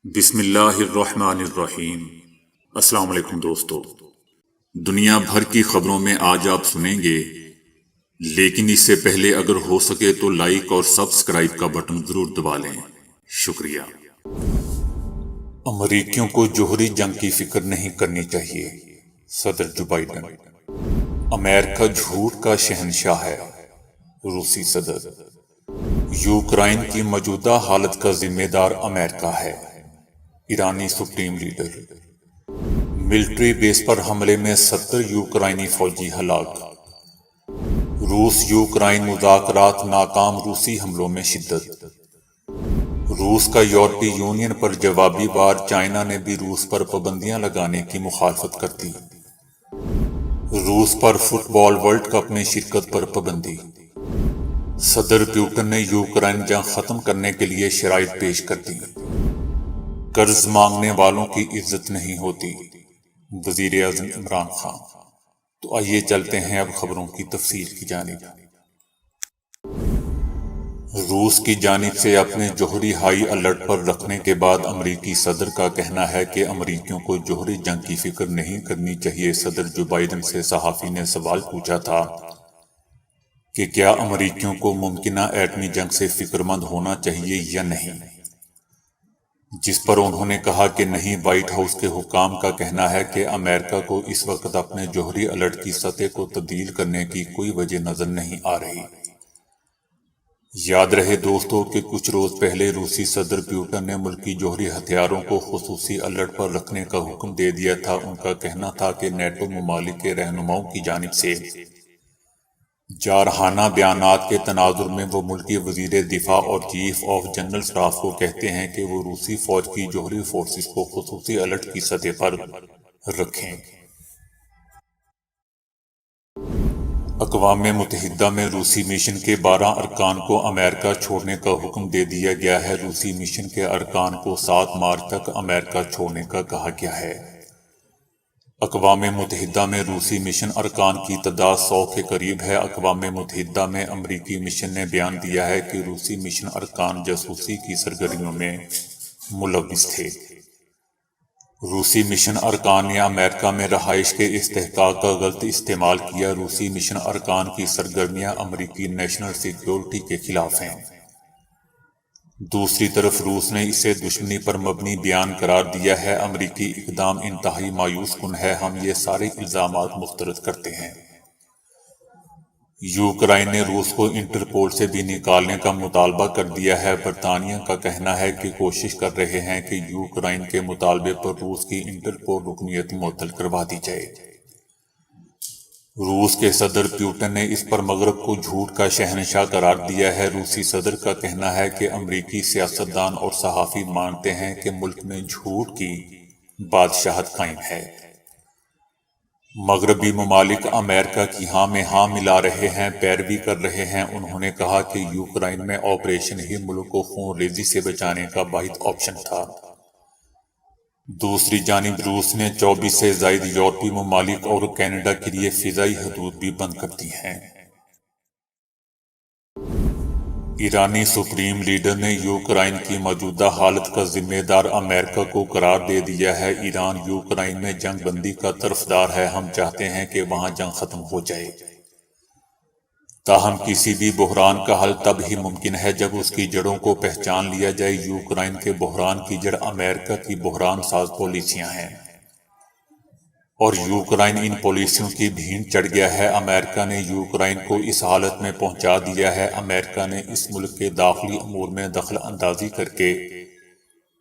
بسم اللہ الرحمن الرحیم۔ السلام علیکم دوستو، دنیا بھر کی خبروں میں آج آپ سنیں گے، لیکن اس سے پہلے اگر ہو سکے تو لائک اور سبسکرائب کا بٹن ضرور دبا لیں۔ شکریہ۔ امریکیوں کو جوہری جنگ کی فکر نہیں کرنی چاہیے، صدر جو بائیڈن۔ امریکہ جھوٹ کا شہنشاہ ہے، روسی صدر۔ یوکرائن کی موجودہ حالت کا ذمہ دار امریکہ ہے، ایرانی سپریم لیڈر۔ ملٹری بیس پر حملے میں 70 یوکرائنی فوجی ہلاک۔ روس یوکرائن مذاکرات ناکام، روسی حملوں میں شدت۔ روس کا یورپی یونین پر جوابی وار، چائنا نے بھی روس پر پابندیاں لگانے کی مخالفت کر دی۔ روس پر فٹ بال ورلڈ کپ میں شرکت پر پابندی۔ صدر پوٹن نے یوکرائن جنگ ختم کرنے کے لیے شرائط پیش کر دی۔ قرض مانگنے والوں کی عزت نہیں ہوتی، وزیر اعظم عمران خان۔ تو آئیے چلتے ہیں اب خبروں کی تفصیل کی جانب۔ روس کی جانب سے اپنے جوہری ہائی الرٹ پر رکھنے کے بعد امریکی صدر کا کہنا ہے کہ امریکیوں کو جوہری جنگ کی فکر نہیں کرنی چاہیے۔ صدر جو بائیڈن سے صحافی نے سوال پوچھا تھا کہ کیا امریکیوں کو ممکنہ ایٹمی جنگ سے فکر مند ہونا چاہیے یا نہیں، جس پر انہوں نے کہا کہ نہیں۔ وائٹ ہاؤس کے حکام کا کہنا ہے کہ امریکہ کو اس وقت اپنے جوہری الرٹ کی سطح کو تبدیل کرنے کی کوئی وجہ نظر نہیں آ رہی۔ یاد رہے دوستو کہ کچھ روز پہلے روسی صدر پوٹن نے ملکی جوہری ہتھیاروں کو خصوصی الرٹ پر رکھنے کا حکم دے دیا تھا۔ ان کا کہنا تھا کہ نیٹو ممالک کے رہنماؤں کی جانب سے جارحانہ بیانات کے تناظر میں وہ ملکی وزیر دفاع اور چیف آف جنرل اسٹاف کو کہتے ہیں کہ وہ روسی فوج کی جوہری فورسز کو خصوصی الرٹ کی سطح پر رکھیں۔ اقوام متحدہ میں روسی مشن کے 12 ارکان کو امریکہ چھوڑنے کا حکم دے دیا گیا ہے۔ روسی مشن کے ارکان کو 7 مارچ تک امریکہ چھوڑنے کا کہا گیا ہے۔ اقوام متحدہ میں روسی مشن ارکان کی تعداد 100 کے قریب ہے۔ اقوام متحدہ میں امریکی مشن نے بیان دیا ہے کہ روسی مشن ارکان جاسوسی کی سرگرمیوں میں ملوث تھے۔ روسی مشن ارکان نے امریکہ میں رہائش کے استحقاق کا غلط استعمال کیا۔ روسی مشن ارکان کی سرگرمیاں امریکی نیشنل سیکیورٹی کے خلاف ہیں۔ دوسری طرف روس نے اسے دشمنی پر مبنی بیان قرار دیا ہے۔ امریکی اقدام انتہائی مایوس کن ہے، ہم یہ سارے الزامات مسترد کرتے ہیں۔ یوکرائن نے روس کو انٹرپول سے بھی نکالنے کا مطالبہ کر دیا ہے۔ برطانیہ کا کہنا ہے کہ کوشش کر رہے ہیں کہ یوکرائن کے مطالبے پر روس کی انٹرپول رکنیت معطل کروا دی جائے۔ روس کے صدر پوٹن نے اس پر مغرب کو جھوٹ کا شہنشاہ قرار دیا ہے۔ روسی صدر کا کہنا ہے کہ امریکی سیاستدان اور صحافی مانتے ہیں کہ ملک میں جھوٹ کی بادشاہت قائم ہے۔ مغربی ممالک امریکہ کی ہاں میں ہاں ملا رہے ہیں، پیروی کر رہے ہیں۔ انہوں نے کہا کہ یوکرائن میں آپریشن ہی ملک کو خون ریزی سے بچانے کا واحد آپشن تھا۔ دوسری جانب روس نے 24 سے زائد یورپی ممالک اور کینیڈا کے لیے فضائی حدود بھی بند کر دی ہیں۔ ایرانی سپریم لیڈر نے یوکرائن کی موجودہ حالت کا ذمہ دار امریکہ کو قرار دے دیا ہے۔ ایران یوکرائن میں جنگ بندی کا طرفدار ہے، ہم چاہتے ہیں کہ وہاں جنگ ختم ہو جائے۔ تاہم کسی بھی بحران کا حل تب ہی ممکن ہے جب اس کی جڑوں کو پہچان لیا جائے۔ یوکرائن کے بحران کی جڑ امریکہ کی بحران ساز پالیسیاں ہیں، اور یوکرائن ان پالیسیوں کی بھینٹ چڑھ گیا ہے۔ امریکہ نے یوکرائن کو اس حالت میں پہنچا دیا ہے۔ امریکہ نے اس ملک کے داخلی امور میں دخل اندازی کر کے،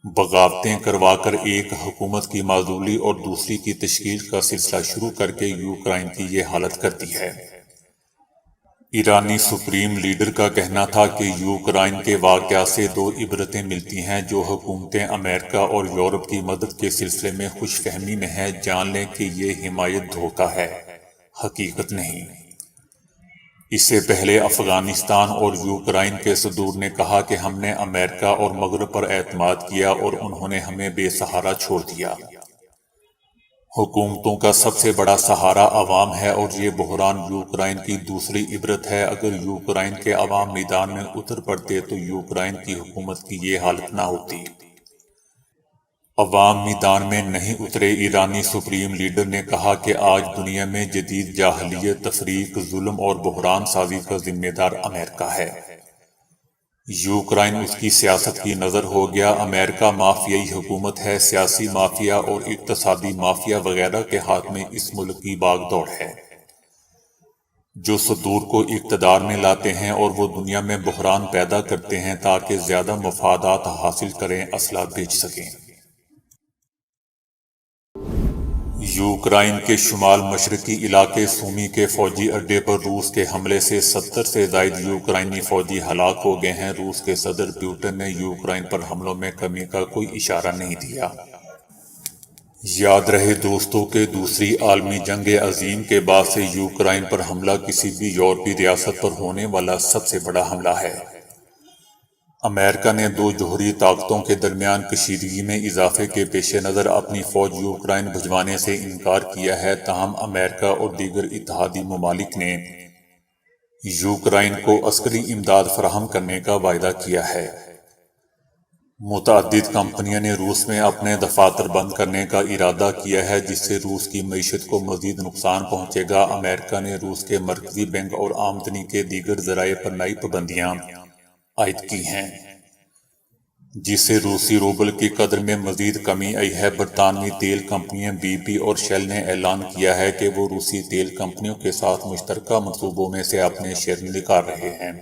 بغاوتیں کروا کر، ایک حکومت کی معزولی اور دوسری کی تشکیل کا سلسلہ شروع کر کے یوکرائن کی یہ حالت کر دی ہے۔ ایرانی سپریم لیڈر کا کہنا تھا کہ یوکرائن کے واقعہ سے 2 عبرتیں ملتی ہیں۔ جو حکومتیں امریکہ اور یورپ کی مدد کے سلسلے میں خوش فہمی میں ہیں، جان لیں کہ یہ حمایت دھوکہ ہے، حقیقت نہیں۔ اس سے پہلے افغانستان اور یوکرائن کے صدور نے کہا کہ ہم نے امریکہ اور مغرب پر اعتماد کیا اور انہوں نے ہمیں بے سہارا چھوڑ دیا۔ حکومتوں کا سب سے بڑا سہارا عوام ہے، اور یہ بحران یوکرائن کی دوسری عبرت ہے۔ اگر یوکرائن کے عوام میدان میں اتر پڑتے تو یوکرائن کی حکومت کی یہ حالت نہ ہوتی۔ عوام میدان میں نہیں اترے۔ ایرانی سپریم لیڈر نے کہا کہ آج دنیا میں جدید جاہلیت، تفریق، ظلم اور بحران سازی کا ذمہ دار امریکہ ہے۔ یوکرائن اس کی سیاست کی نظر ہو گیا۔ امریکہ مافیائی حکومت ہے، سیاسی مافیا اور اقتصادی مافیا وغیرہ کے ہاتھ میں اس ملک کی باغ دوڑ ہے، جو صدور کو اقتدار میں لاتے ہیں اور وہ دنیا میں بحران پیدا کرتے ہیں تاکہ زیادہ مفادات حاصل کریں، اسلحہ بیچ سکیں۔ یوکرائن کے شمال مشرقی علاقے سومی کے فوجی اڈے پر روس کے حملے سے 70 سے زائد یوکرائنی فوجی ہلاک ہو گئے ہیں۔ روس کے صدر پیوٹن نے یوکرائن پر حملوں میں کمی کا کوئی اشارہ نہیں دیا۔ یاد رہے دوستو کہ دوسری عالمی جنگ عظیم کے بعد سے یوکرائن پر حملہ کسی بھی یورپی ریاست پر ہونے والا سب سے بڑا حملہ ہے۔ امریکہ نے دو جوہری طاقتوں کے درمیان کشیدگی میں اضافے کے پیش نظر اپنی فوج یوکرائن بھجوانے سے انکار کیا ہے، تاہم امریکہ اور دیگر اتحادی ممالک نے یوکرائن کو عسکری امداد فراہم کرنے کا وعدہ کیا ہے۔ متعدد کمپنیوں نے روس میں اپنے دفاتر بند کرنے کا ارادہ کیا ہے، جس سے روس کی معیشت کو مزید نقصان پہنچے گا۔ امریکہ نے روس کے مرکزی بینک اور آمدنی کے دیگر ذرائع پر نئی پابندیاں عائد کی ہیں، جس سے روسی روبل کی قدر میں مزید کمی آئی ہے۔ برطانوی تیل کمپنیاں بی پی اور شیل نے اعلان کیا ہے کہ وہ روسی تیل کمپنیوں کے ساتھ مشترکہ منصوبوں میں سے اپنے شیئر نکال رہے ہیں۔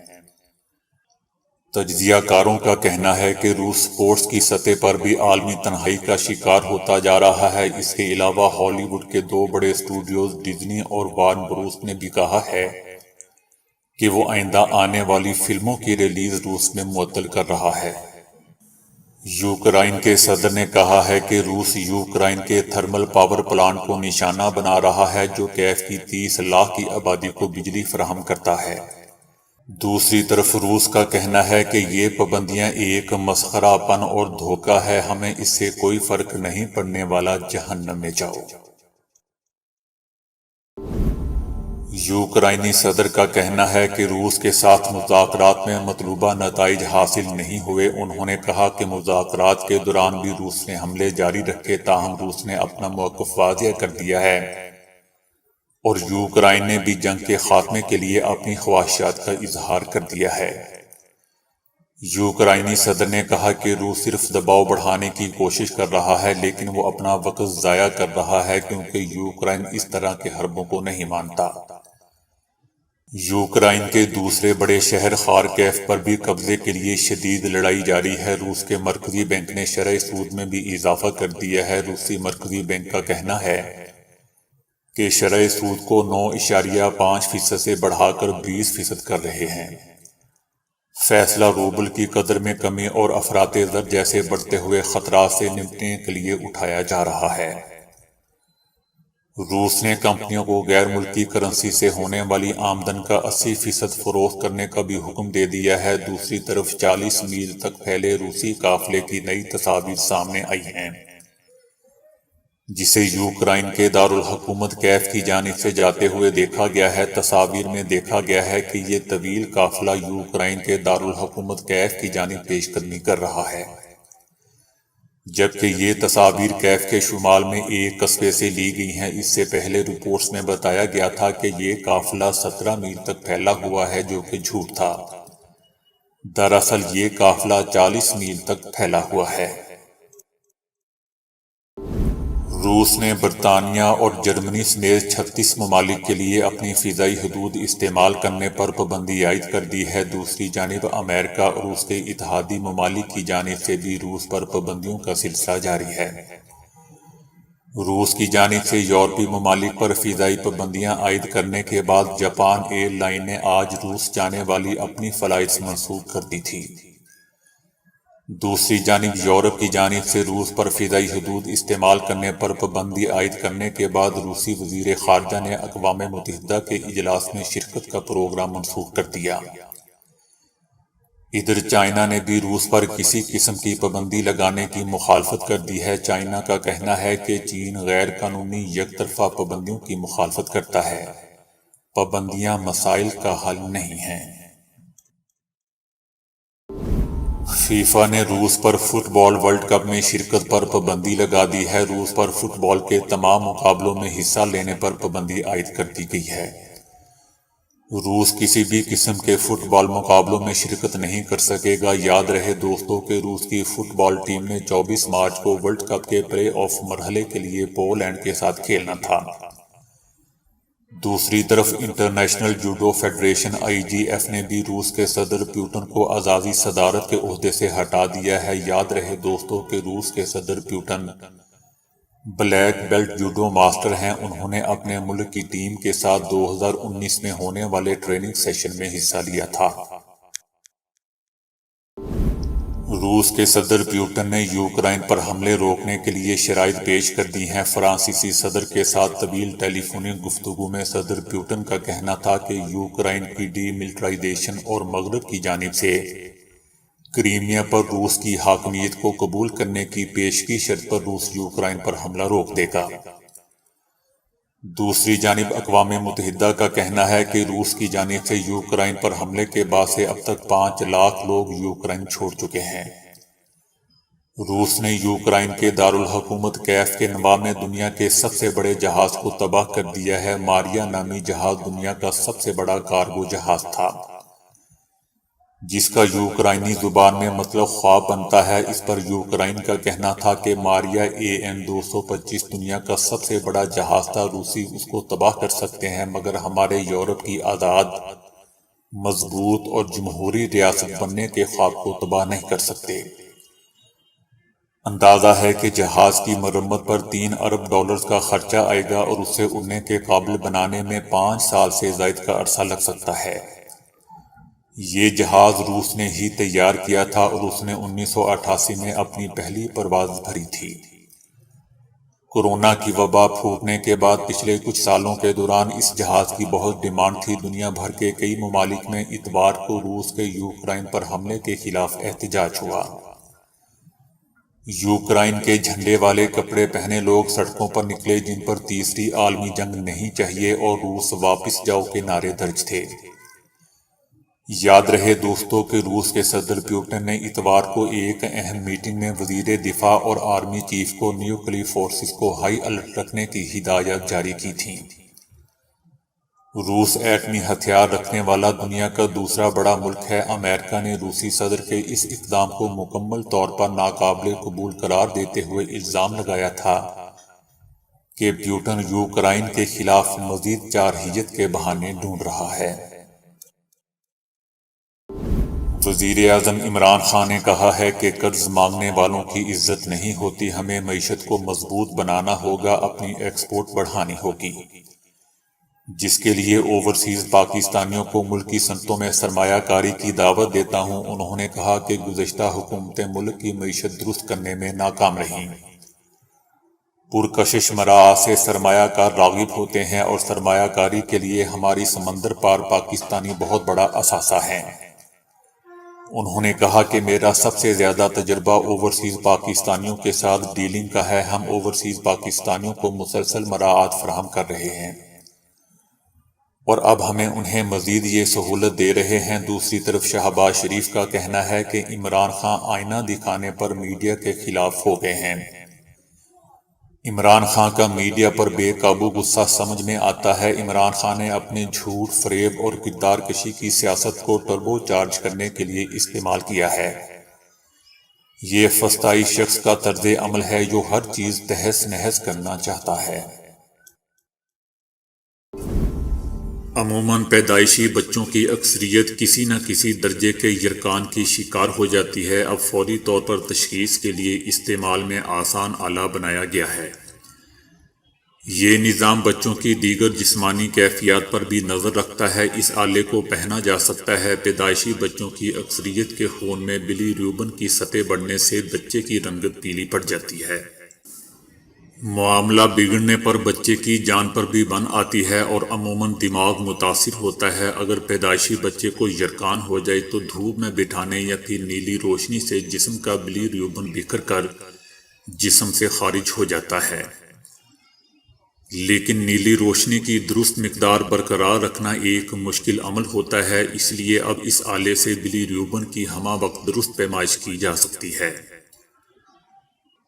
تجزیہ کاروں کا کہنا ہے کہ روس سپورٹس کی سطح پر بھی عالمی تنہائی کا شکار ہوتا جا رہا ہے۔ اس کے علاوہ ہالی ووڈ کے دو بڑے اسٹوڈیوز ڈزنی اور وارن بروس نے بھی کہا ہے کہ وہ آئندہ آنے والی فلموں کی ریلیز روس میں معطل کر رہا ہے۔ یوکرائن کے صدر نے کہا ہے کہ روس یوکرائن کے تھرمل پاور پلانٹ کو نشانہ بنا رہا ہے، جو کیف کی 30 لاکھ کی آبادی کو بجلی فراہم کرتا ہے۔ دوسری طرف روس کا کہنا ہے کہ یہ پابندیاں ایک مسخرہ پن اور دھوکہ ہے، ہمیں اس سے کوئی فرق نہیں پڑنے والا، جہنم میں جاؤ۔ یوکرائنی صدر کا کہنا ہے کہ روس کے ساتھ مذاکرات میں مطلوبہ نتائج حاصل نہیں ہوئے۔ انہوں نے کہا کہ مذاکرات کے دوران بھی روس نے حملے جاری رکھے، تاہم روس نے اپنا موقف واضح کر دیا ہے اور یوکرائن نے بھی جنگ کے خاتمے کے لیے اپنی خواہشات کا اظہار کر دیا ہے۔ یوکرائنی صدر نے کہا کہ روس صرف دباؤ بڑھانے کی کوشش کر رہا ہے، لیکن وہ اپنا وقت ضائع کر رہا ہے کیونکہ یوکرائن اس طرح کے حربوں کو نہیں مانتا۔ یوکرائن کے دوسرے بڑے شہر خارکیف پر بھی قبضے کے لیے شدید لڑائی جاری ہے۔ روس کے مرکزی بینک نے شرح سود میں بھی اضافہ کر دیا ہے۔ روسی مرکزی بینک کا کہنا ہے کہ شرح سود کو 9.5% سے بڑھا کر 20% کر رہے ہیں۔ فیصلہ روبل کی قدر میں کمی اور افراط زر جیسے بڑھتے ہوئے خطرات سے نمٹنے کے لیے اٹھایا جا رہا ہے۔ روس نے کمپنیوں کو غیر ملکی کرنسی سے ہونے والی آمدن کا 80% فروخت کرنے کا بھی حکم دے دیا ہے۔ دوسری طرف 40 میل تک پھیلے روسی قافلے کی نئی تصاویر سامنے آئی ہیں، جسے یوکرائن کے دارالحکومت کیف کی جانب سے جاتے ہوئے دیکھا گیا ہے۔ تصاویر میں دیکھا گیا ہے کہ یہ طویل قافلہ یوکرائن کے دارالحکومت کیف کی جانب پیش قدمی کر رہا ہے، جبکہ یہ تصاویر کیف کے شمال میں ایک قصبے سے لی گئی ہیں۔ اس سے پہلے رپورٹس میں بتایا گیا تھا کہ یہ قافلہ 17 میل تک پھیلا ہوا ہے، جو کہ جھوٹ تھا۔ دراصل یہ قافلہ 40 میل تک پھیلا ہوا ہے۔ روس نے برطانیہ اور جرمنی سمیت 36 ممالک کے لیے اپنی فضائی حدود استعمال کرنے پر پابندی عائد کر دی ہے۔ دوسری جانب امریکہ اور اس کے اتحادی ممالک کی جانب سے بھی روس پر پابندیوں کا سلسلہ جاری ہے۔ روس کی جانب سے یورپی ممالک پر فضائی پابندیاں عائد کرنے کے بعد جاپان ایئر لائن نے آج روس جانے والی اپنی فلائٹس منسوخ کر دی تھی۔ دوسری جانب یورپ کی جانب سے روس پر فضائی حدود استعمال کرنے پر پابندی عائد کرنے کے بعد روسی وزیر خارجہ نے اقوام متحدہ کے اجلاس میں شرکت کا پروگرام منسوخ کر دیا۔ ادھر چائنا نے بھی روس پر کسی قسم کی پابندی لگانے کی مخالفت کر دی ہے۔ چائنا کا کہنا ہے کہ چین غیر قانونی یک طرفہ پابندیوں کی مخالفت کرتا ہے۔ پابندیاں مسائل کا حل نہیں ہیں۔ فیفا نے روس پر فٹ بال ورلڈ کپ میں شرکت پر پابندی لگا دی ہے۔ روس پر فٹ بال کے تمام مقابلوں میں حصہ لینے پر پابندی عائد کر دی گئی ہے۔ روس کسی بھی قسم کے فٹ بال مقابلوں میں شرکت نہیں کر سکے گا۔ یاد رہے دوستوں کہ روس کی فٹ بال ٹیم نے 24 مارچ کو ورلڈ کپ کے پلے آف مرحلے کے لیے پولینڈ کے ساتھ کھیلنا تھا۔ دوسری طرف انٹرنیشنل جوڈو فیڈریشن (IJF) نے بھی روس کے صدر پیوٹن کو اعزازی صدارت کے عہدے سے ہٹا دیا ہے۔ یاد رہے دوستوں کہ روس کے صدر Putin black belt judo master ہیں۔ انہوں نے اپنے ملک کی ٹیم کے ساتھ 2019 میں ہونے والے ٹریننگ سیشن میں حصہ لیا تھا۔ روس کے صدر پیوٹن نے یوکرائن پر حملے روکنے کے لیے شرائط پیش کر دی ہیں۔ فرانسیسی صدر کے ساتھ طویل ٹیلی فونک گفتگو میں صدر پیوٹن کا کہنا تھا کہ یوکرائن کی ڈی ملٹرائزیشن اور مغرب کی جانب سے کرائمیا پر روس کی حاکمیت کو قبول کرنے کی پیشگی شرط پر روس یوکرائن پر حملہ روک دے گا۔ دوسری جانب اقوام متحدہ کا کہنا ہے کہ روس کی جانب سے یوکرائن پر حملے کے بعد سے اب تک 5 لاکھ لوگ یوکرائن چھوڑ چکے ہیں۔ روس نے یوکرائن کے دارالحکومت کیف کے نواح میں دنیا کے سب سے بڑے جہاز کو تباہ کر دیا ہے۔ ماریا نامی جہاز دنیا کا سب سے بڑا کارگو جہاز تھا، جس کا یوکرائنی زبان میں مطلب خواب بنتا ہے۔ اس پر یوکرائن کا کہنا تھا کہ ماریا AN-225 دنیا کا سب سے بڑا جہاز تھا، روسی اس کو تباہ کر سکتے ہیں مگر ہمارے یورپ کی آزاد، مضبوط اور جمہوری ریاست بننے کے خواب کو تباہ نہیں کر سکتے۔ اندازہ ہے کہ جہاز کی مرمت پر $3 ارب کا خرچہ آئے گا اور اسے اڑنے کے قابل بنانے میں 5 سال سے زائد کا عرصہ لگ سکتا ہے۔ یہ جہاز روس نے ہی تیار کیا تھا اور اس نے 1988 میں اپنی پہلی پرواز بھری تھی۔ کورونا کی وبا پھوٹنے کے بعد پچھلے کچھ سالوں کے دوران اس جہاز کی بہت ڈیمانڈ تھی۔ دنیا بھر کے کئی ممالک میں اتوار کو روس کے یوکرائن پر حملے کے خلاف احتجاج ہوا۔ یوکرائن کے جھنڈے والے کپڑے پہنے لوگ سڑکوں پر نکلے جن پر تیسری عالمی جنگ نہیں چاہیے اور روس واپس جاؤ کے نعرے درج تھے۔ یاد رہے دوستوں کہ روس کے صدر پیوٹن نے اتوار کو ایک اہم میٹنگ میں وزیر دفاع اور آرمی چیف کو نیوکلیئر فورسز کو ہائی الرٹ رکھنے کی ہدایات جاری کی تھیں۔ روس ایٹمی ہتھیار رکھنے والا دنیا کا دوسرا بڑا ملک ہے۔ امریکہ نے روسی صدر کے اس اقدام کو مکمل طور پر ناقابل قبول قرار دیتے ہوئے الزام لگایا تھا کہ پیوٹن یوکرائن کے خلاف مزید جارحیت کے بہانے ڈھونڈ رہا ہے۔ وزیر اعظم عمران خان نے کہا ہے کہ قرض مانگنے والوں کی عزت نہیں ہوتی، ہمیں معیشت کو مضبوط بنانا ہوگا، اپنی ایکسپورٹ بڑھانی ہوگی، جس کے لیے اوورسیز پاکستانیوں کو ملکی صنعتوں میں سرمایہ کاری کی دعوت دیتا ہوں۔ انہوں نے کہا کہ گزشتہ حکومتیں ملک کی معیشت درست کرنے میں ناکام رہیں۔ پرکشش مراحل سے سرمایہ کار راغب ہوتے ہیں اور سرمایہ کاری کے لیے ہماری سمندر پار پاکستانی بہت بڑا اثاثہ ہیں۔ انہوں نے کہا کہ میرا سب سے زیادہ تجربہ اوورسیز پاکستانیوں کے ساتھ ڈیلنگ کا ہے۔ ہم اوورسیز پاکستانیوں کو مسلسل مراعات فراہم کر رہے ہیں اور اب ہمیں انہیں مزید یہ سہولت دے رہے ہیں۔ دوسری طرف شہباز شریف کا کہنا ہے کہ عمران خان آئینہ دکھانے پر میڈیا کے خلاف ہو گئے ہیں۔ عمران خان کا میڈیا پر بے قابو غصہ سمجھ میں آتا ہے۔ عمران خان نے اپنے جھوٹ، فریب اور کردار کشی کی سیاست کو ٹربو چارج کرنے کے لیے استعمال کیا ہے۔ یہ فسطائی شخص کا طرز عمل ہے جو ہر چیز تہس نہس کرنا چاہتا ہے۔ عموماً پیدائشی بچوں کی اکثریت کسی نہ کسی درجے کے یرقان کی شکار ہو جاتی ہے۔ اب فوری طور پر تشخیص کے لیے استعمال میں آسان آلہ بنایا گیا ہے۔ یہ نظام بچوں کی دیگر جسمانی کیفیات پر بھی نظر رکھتا ہے۔ اس آلے کو پہنا جا سکتا ہے۔ پیدائشی بچوں کی اکثریت کے خون میں بلی روبن کی سطح بڑھنے سے بچے کی رنگت پیلی پڑ جاتی ہے۔ معاملہ بگڑنے پر بچے کی جان پر بھی بن آتی ہے اور عموماً دماغ متاثر ہوتا ہے۔ اگر پیدائشی بچے کو یرقان ہو جائے تو دھوپ میں بٹھانے یا پھر نیلی روشنی سے جسم کا بلی روبن بکھر کر جسم سے خارج ہو جاتا ہے۔ لیکن نیلی روشنی کی درست مقدار برقرار رکھنا ایک مشکل عمل ہوتا ہے، اس لیے اب اس آلے سے بلی ریوبن کی ہمہ وقت درست پیمائش کی جا سکتی ہے۔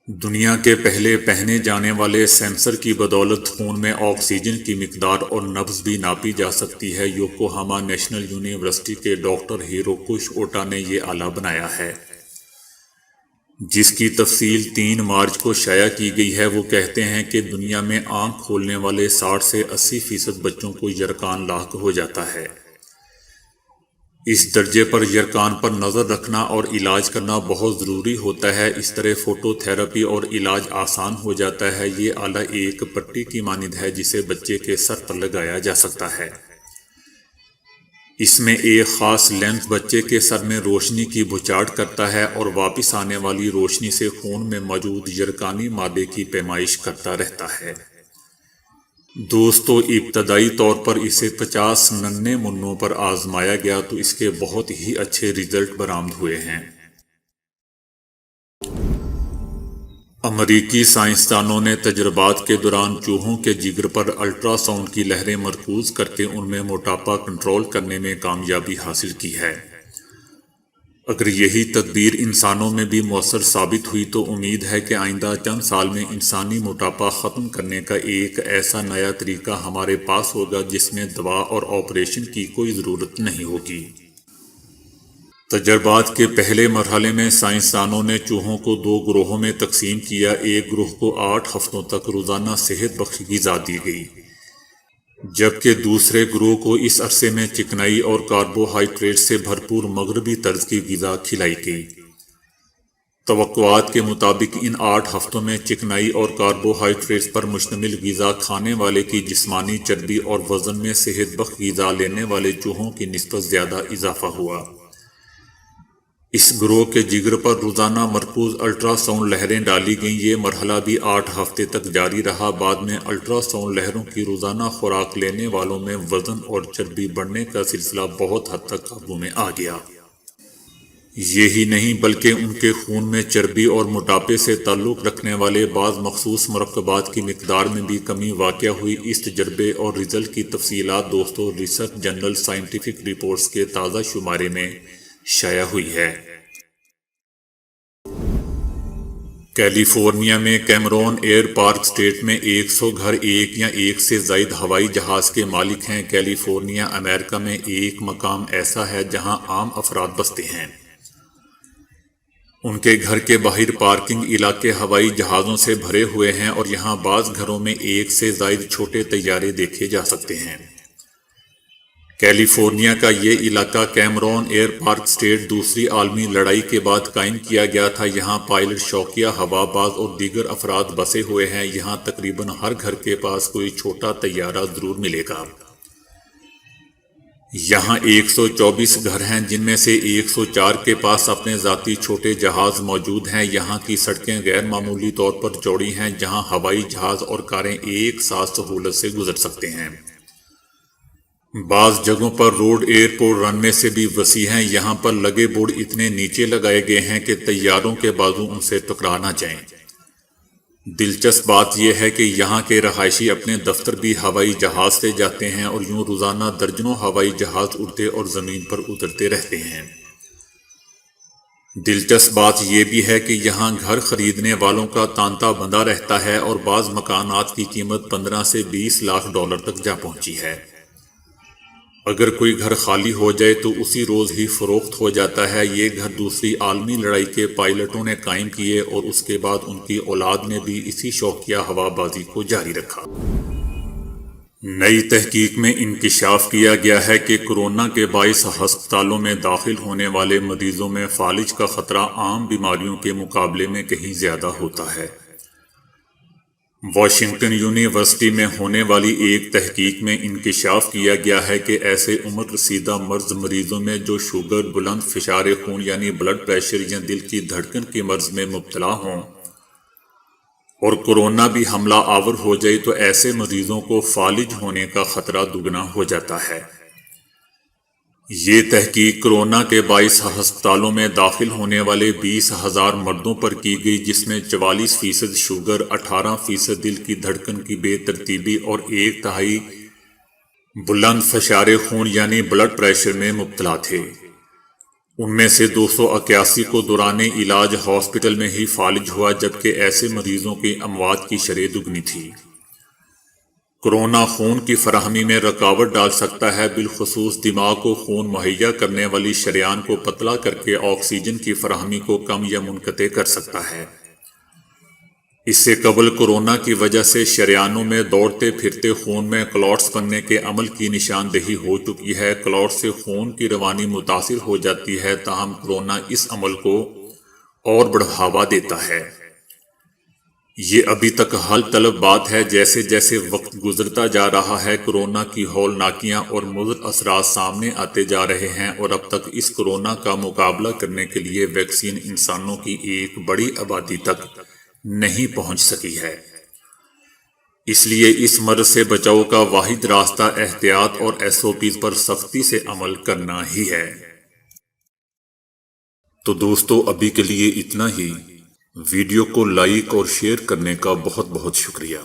دنیا کے پہلے پہنے جانے والے سینسر کی بدولت خون میں آکسیجن کی مقدار اور نبض بھی ناپی جا سکتی ہے۔ یوکوہاما نیشنل یونیورسٹی کے ڈاکٹر ہیروکوش اوٹا نے یہ آلہ بنایا ہے، جس کی تفصیل 3 مارچ کو شائع کی گئی ہے۔ وہ کہتے ہیں کہ دنیا میں آنکھ کھولنے والے 60 سے 80% بچوں کو یرقان لاحق ہو جاتا ہے۔ اس درجے پر یرقان پر نظر رکھنا اور علاج کرنا بہت ضروری ہوتا ہے۔ اس طرح فوٹو تھراپی اور علاج آسان ہو جاتا ہے۔ یہ آلہ ایک پٹی کی مانند ہے جسے بچے کے سر پر لگایا جا سکتا ہے۔ اس میں ایک خاص لینس بچے کے سر میں روشنی کی بچھاڑ کرتا ہے اور واپس آنے والی روشنی سے خون میں موجود یرقانی مادے کی پیمائش کرتا رہتا ہے۔ دوستو، ابتدائی طور پر اسے 50 ننھے منوں پر آزمایا گیا تو اس کے بہت ہی اچھے رزلٹ برآمد ہوئے ہیں۔ امریکی سائنسدانوں نے تجربات کے دوران چوہوں کے جگر پر الٹرا ساؤنڈ کی لہریں مرکوز کر کے ان میں موٹاپا کنٹرول کرنے میں کامیابی حاصل کی ہے۔ اگر یہی تدبیر انسانوں میں بھی مؤثر ثابت ہوئی تو امید ہے کہ آئندہ چند سال میں انسانی موٹاپا ختم کرنے کا ایک ایسا نیا طریقہ ہمارے پاس ہوگا جس میں دوا اور آپریشن کی کوئی ضرورت نہیں ہوگی۔ تجربات کے پہلے مرحلے میں سائنسدانوں نے چوہوں کو 2 گروہوں میں تقسیم کیا۔ ایک گروہ کو 8 ہفتوں تک روزانہ صحت بخش غذا دی گئی، جبکہ دوسرے گروہ کو اس عرصے میں چکنائی اور کاربوہائیڈریٹ سے بھرپور مغربی طرز کی غذا کھلائی گئی۔ توقعات کے مطابق ان 8 ہفتوں میں چکنائی اور کاربوہائیڈریٹ پر مشتمل غذا کھانے والے کی جسمانی چربی اور وزن میں صحت بخش غذا لینے والے چوہوں کی نسبت زیادہ اضافہ ہوا۔ اس گروہ کے جگر پر روزانہ مرکوز الٹرا ساؤنڈ لہریں ڈالی گئیں۔ یہ مرحلہ بھی 8 ہفتے تک جاری رہا۔ بعد میں الٹرا ساؤنڈ لہروں کی روزانہ خوراک لینے والوں میں وزن اور چربی بڑھنے کا سلسلہ بہت حد تک قابو میں آ گیا۔ یہی نہیں بلکہ ان کے خون میں چربی اور موٹاپے سے تعلق رکھنے والے بعض مخصوص مرکبات کی مقدار میں بھی کمی واقع ہوئی۔ اس تجربے اور رزلٹ کی تفصیلات دوستو ریسرچ جرنل سائنٹیفک رپورٹس کے تازہ شمارے میں شائع ہوئی ہے۔ کیلیفورنیا میں کیمرون ایئر پارک اسٹیٹ میں 100 گھر ایک یا ایک سے زائد ہوائی جہاز کے مالک ہیں۔ کیلیفورنیا امریکہ میں ایک مقام ایسا ہے جہاں عام افراد بستے ہیں۔ ان کے گھر کے باہر پارکنگ علاقے ہوائی جہازوں سے بھرے ہوئے ہیں اور یہاں بعض گھروں میں 1 سے زائد چھوٹے طیارے دیکھے جا سکتے ہیں۔ کیلیفورنیا کا یہ علاقہ کیمرون ایئر پارک اسٹیٹ دوسری عالمی لڑائی کے بعد قائم کیا گیا تھا۔ یہاں پائلٹ، شوقیہ ہوا باز اور دیگر افراد بسے ہوئے ہیں۔ یہاں تقریباً ہر گھر کے پاس کوئی چھوٹا طیارہ ضرور ملے گا۔ یہاں 124 گھر ہیں جن میں سے 104 کے پاس اپنے ذاتی چھوٹے جہاز موجود ہیں۔ یہاں کی سڑکیں غیر معمولی طور پر چوڑی ہیں جہاں ہوائی جہاز اور کاریں ایک ساتھ سہولت سے گزر سکتے ہیں۔ بعض جگہوں پر روڈ ایئرپورٹ رن وے سے بھی وسیع ہیں۔ یہاں پر لگے بورڈ اتنے نیچے لگائے گئے ہیں کہ طیاروں کے بازو ان سے ٹکرا نہ جائیں۔ دلچسپ بات یہ ہے کہ یہاں کے رہائشی اپنے دفتر بھی ہوائی جہاز سے جاتے ہیں اور یوں روزانہ درجنوں ہوائی جہاز اڑتے اور زمین پر اترتے رہتے ہیں۔ دلچسپ بات یہ بھی ہے کہ یہاں گھر خریدنے والوں کا تانتا بندھا رہتا ہے اور بعض مکانات کی قیمت 15 سے 20 لاکھ ڈالر تک جا پہنچی ہے۔ اگر کوئی گھر خالی ہو جائے تو اسی روز ہی فروخت ہو جاتا ہے۔ یہ گھر دوسری عالمی لڑائی کے پائلٹوں نے قائم کیے اور اس کے بعد ان کی اولاد نے بھی اسی شوقیہ ہوا بازی کو جاری رکھا۔ نئی تحقیق میں انکشاف کیا گیا ہے کہ کورونا کے باعث ہسپتالوں میں داخل ہونے والے مریضوں میں فالج کا خطرہ عام بیماریوں کے مقابلے میں کہیں زیادہ ہوتا ہے۔ واشنگٹن یونیورسٹی میں ہونے والی ایک تحقیق میں انکشاف کیا گیا ہے کہ ایسے عمر رسیدہ مرض مریضوں میں جو شوگر، بلند فشار خون یعنی بلڈ پریشر یا دل کی دھڑکن کے مرض میں مبتلا ہوں اور کورونا بھی حملہ آور ہو جائے تو ایسے مریضوں کو فالج ہونے کا خطرہ دگنا ہو جاتا ہے۔ یہ تحقیق کورونا کے باعث ہسپتالوں میں داخل ہونے والے 20,000 مردوں پر کی گئی، جس میں 44% شوگر، 18% دل کی دھڑکن کی بے ترتیبی اور 1/3 بلند فشار خون یعنی بلڈ پریشر میں مبتلا تھے۔ ان میں سے 281 کو دوران علاج ہاسپٹل میں ہی فالج ہوا، جبکہ ایسے مریضوں کی اموات کی شرح دگنی تھی۔ کورونا خون کی فراہمی میں رکاوٹ ڈال سکتا ہے، بالخصوص دماغ کو خون مہیا کرنے والی شریان کو پتلا کر کے آکسیجن کی فراہمی کو کم یا منقطع کر سکتا ہے۔ اس سے قبل کورونا کی وجہ سے شریانوں میں دوڑتے پھرتے خون میں کلاٹس بننے کے عمل کی نشاندہی ہو چکی ہے۔ کلاٹس سے خون کی روانی متاثر ہو جاتی ہے، تاہم کورونا اس عمل کو اور بڑھاوا دیتا ہے۔ یہ ابھی تک حل طلب بات ہے۔ جیسے جیسے وقت گزرتا جا رہا ہے، کورونا کی ہولناکیاں اور مضر اثرات سامنے آتے جا رہے ہیں، اور اب تک اس کورونا کا مقابلہ کرنے کے لیے ویکسین انسانوں کی ایک بڑی آبادی تک نہیں پہنچ سکی ہے۔ اس لیے اس مرض سے بچاؤ کا واحد راستہ احتیاط اور SOPs پر سختی سے عمل کرنا ہی ہے۔ تو دوستو، ابھی کے لیے اتنا ہی۔ ویڈیو کو لائک اور شیئر کرنے کا بہت بہت شکریہ۔